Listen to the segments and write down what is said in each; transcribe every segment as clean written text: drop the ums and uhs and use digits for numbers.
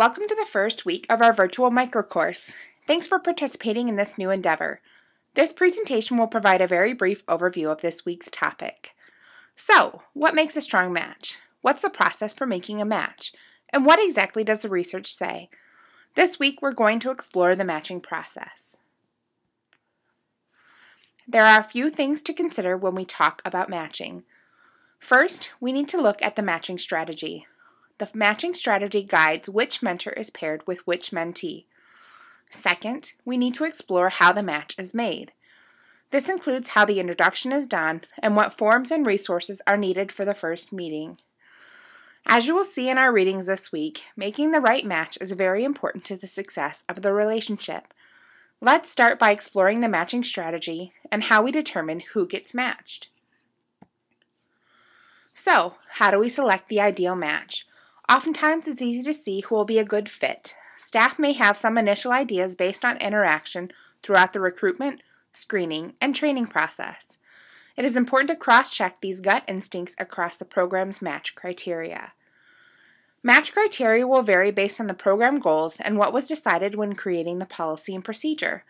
Welcome to the first week of our virtual microcourse. Thanks for participating in this new endeavor. This presentation will provide a very brief overview of this week's topic. So, what makes a strong match? What's the process for making a match? And what exactly does the research say? This week we're going to explore the matching process. There are a few things to consider when we talk about matching. First, we need to look at the matching strategy. The matching strategy guides which mentor is paired with which mentee. Second, we need to explore how the match is made. This includes how the introduction is done and what forms and resources are needed for the first meeting. As you will see in our readings this week, making the right match is very important to the success of the relationship. Let's start by exploring the matching strategy and how we determine who gets matched. So, how do we select the ideal match? Oftentimes, it's easy to see who will be a good fit. Staff may have some initial ideas based on interaction throughout the recruitment, screening, and training process. It is important to cross-check these gut instincts across the program's match criteria. Match criteria will vary based on the program goals and what was decided when creating the policy and procedure.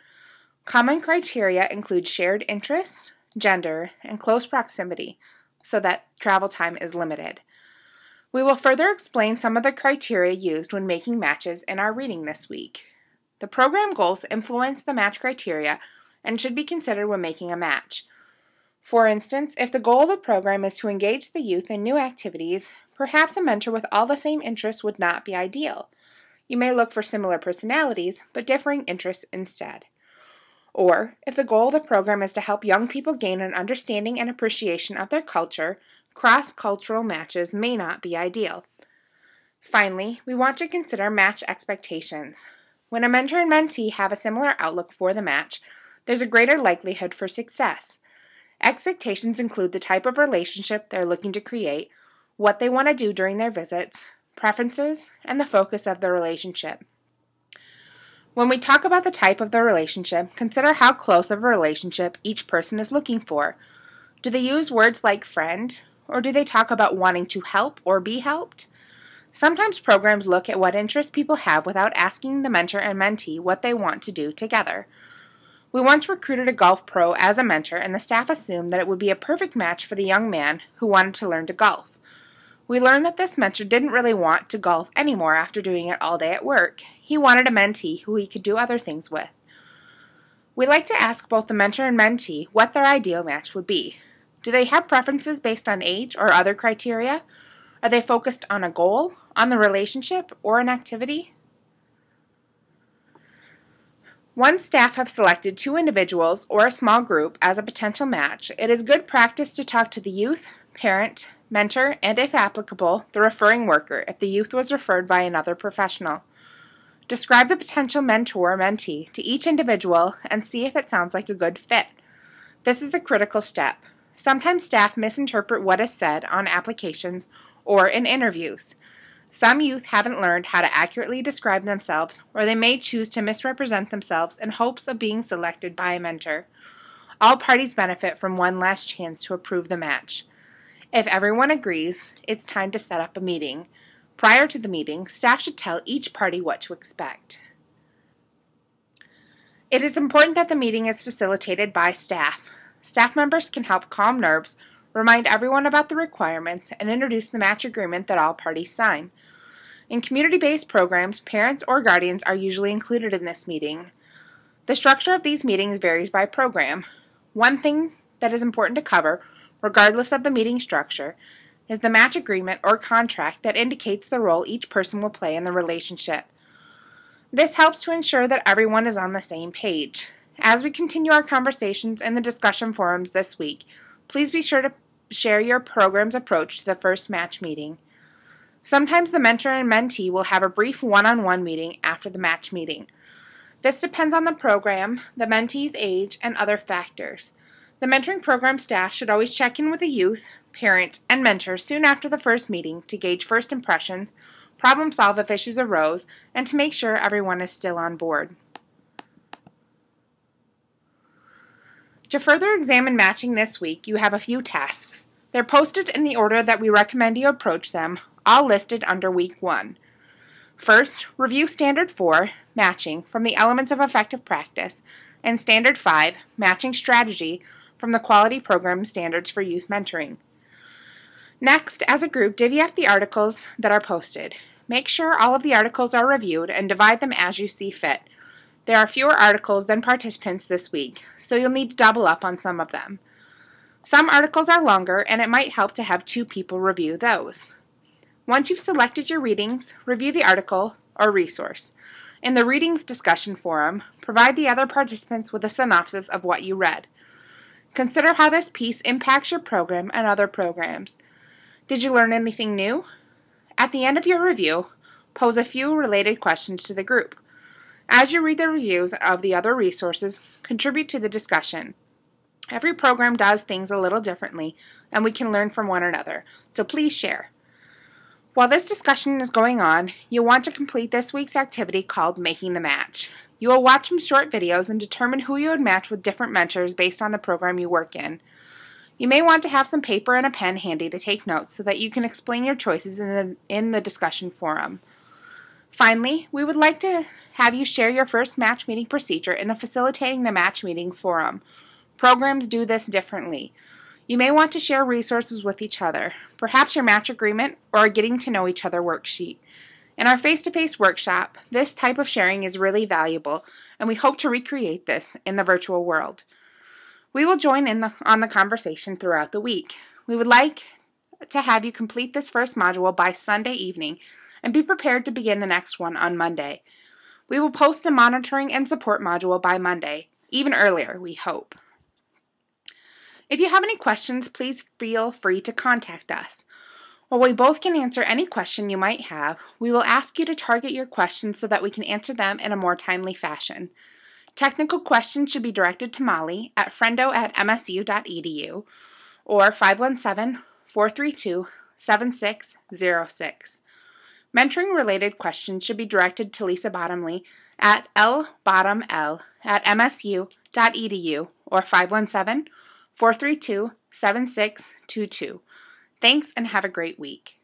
Common criteria include shared interests, gender, and close proximity, so that travel time is limited. We will further explain some of the criteria used when making matches in our reading this week. The program goals influence the match criteria and should be considered when making a match. For instance, if the goal of the program is to engage the youth in new activities, perhaps a mentor with all the same interests would not be ideal. You may look for similar personalities, but differing interests instead. Or, if the goal of the program is to help young people gain an understanding and appreciation of their culture, cross-cultural matches may not be ideal. Finally, we want to consider match expectations. When a mentor and mentee have a similar outlook for the match, there's a greater likelihood for success. Expectations include the type of relationship they're looking to create, what they want to do during their visits, preferences, and the focus of the relationship. When we talk about the type of the relationship, consider how close of a relationship each person is looking for. Do they use words like friend, or do they talk about wanting to help or be helped? Sometimes programs look at what interests people have without asking the mentor and mentee what they want to do together. We once recruited a golf pro as a mentor, and the staff assumed that it would be a perfect match for the young man who wanted to learn to golf. We learned that this mentor didn't really want to golf anymore after doing it all day at work. He wanted a mentee who he could do other things with. We like to ask both the mentor and mentee what their ideal match would be. Do they have preferences based on age or other criteria? Are they focused on a goal, on the relationship, or an activity? Once staff have selected 2 individuals or a small group as a potential match, it is good practice to talk to the youth, parent, mentor, and if applicable, the referring worker if the youth was referred by another professional. Describe the potential mentor or mentee to each individual and see if it sounds like a good fit. This is a critical step. Sometimes staff misinterpret what is said on applications or in interviews. Some youth haven't learned how to accurately describe themselves, or they may choose to misrepresent themselves in hopes of being selected by a mentor. All parties benefit from one last chance to approve the match. If everyone agrees, it's time to set up a meeting. Prior to the meeting, staff should tell each party what to expect. It is important that the meeting is facilitated by staff. Staff members can help calm nerves, remind everyone about the requirements, and introduce the match agreement that all parties sign. In community-based programs, parents or guardians are usually included in this meeting. The structure of these meetings varies by program. One thing that is important to cover, regardless of the meeting structure, is the match agreement or contract that indicates the role each person will play in the relationship. This helps to ensure that everyone is on the same page. As we continue our conversations in the discussion forums this week, please be sure to share your program's approach to the first match meeting. Sometimes the mentor and mentee will have a brief one-on-one meeting after the match meeting. This depends on the program, the mentee's age, and other factors. The mentoring program staff should always check in with the youth, parent, and mentor soon after the first meeting to gauge first impressions, problem solve if issues arose, and to make sure everyone is still on board. To further examine matching this week, you have a few tasks. They're posted in the order that we recommend you approach them, all listed under Week 1. First, review Standard 4, Matching, from the Elements of Effective Practice, and Standard 5, Matching Strategy, from the Quality Program Standards for Youth Mentoring. Next, as a group, divvy up the articles that are posted. Make sure all of the articles are reviewed and divide them as you see fit. There are fewer articles than participants this week, so you'll need to double up on some of them. Some articles are longer, and it might help to have 2 people review those. Once you've selected your readings, review the article or resource. In the Readings Discussion Forum, provide the other participants with a synopsis of what you read. Consider how this piece impacts your program and other programs. Did you learn anything new? At the end of your review, pose a few related questions to the group. As you read the reviews of the other resources, contribute to the discussion. Every program does things a little differently, and we can learn from one another, so please share. While this discussion is going on, you'll want to complete this week's activity called Making the Match. You will watch some short videos and determine who you would match with different mentors based on the program you work in. You may want to have some paper and a pen handy to take notes so that you can explain your choices in the discussion forum. Finally, we would like to have you share your first match meeting procedure in the Facilitating the Match Meeting forum. Programs do this differently. You may want to share resources with each other, perhaps your match agreement or a getting to know each other worksheet. In our face-to-face workshop, this type of sharing is really valuable, and we hope to recreate this in the virtual world. We will join in on the conversation throughout the week. We would like to have you complete this first module by Sunday evening and be prepared to begin the next one on Monday. We will post the monitoring and support module by Monday, even earlier, we hope. If you have any questions, please feel free to contact us. While we both can answer any question you might have, we will ask you to target your questions so that we can answer them in a more timely fashion. Technical questions should be directed to Molly at friendo@msu.edu or 517-432-7606. Mentoring-related questions should be directed to Lisa Bottomley at lbottoml@msu.edu or 517-432-7622. Thanks and have a great week.